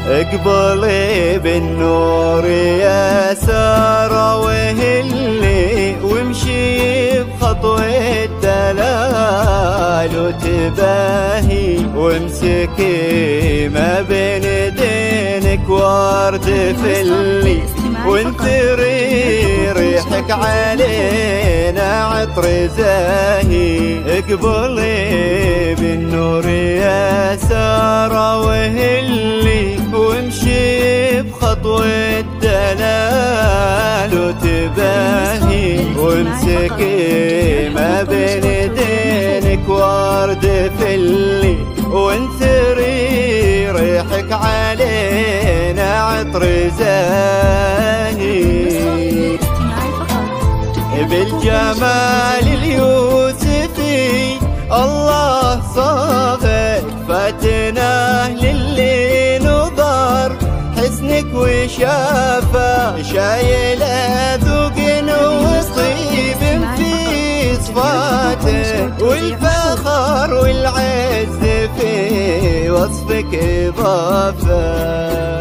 اقبلي بالنور يا سارة وهلي، وامشي بخطوة دلال وتباهي، وامسكي ما بين ايدينك ورد فلي، وانثري ريحك علينا عطر زاهي. اقبلي بالنور يا سارة وهلي، وامشي بخطوة دلال وتباهي، وامسكي ما بين ايدينك ورد فلي، وانثري ريحك علينا عطر زاهي. بالجمال اليوسفي الله صاغك، فاتناه للي نظر حسنك وشافه، شايله ذوق وطيب في صفاته، والفخر والعز في وصفك إضافة.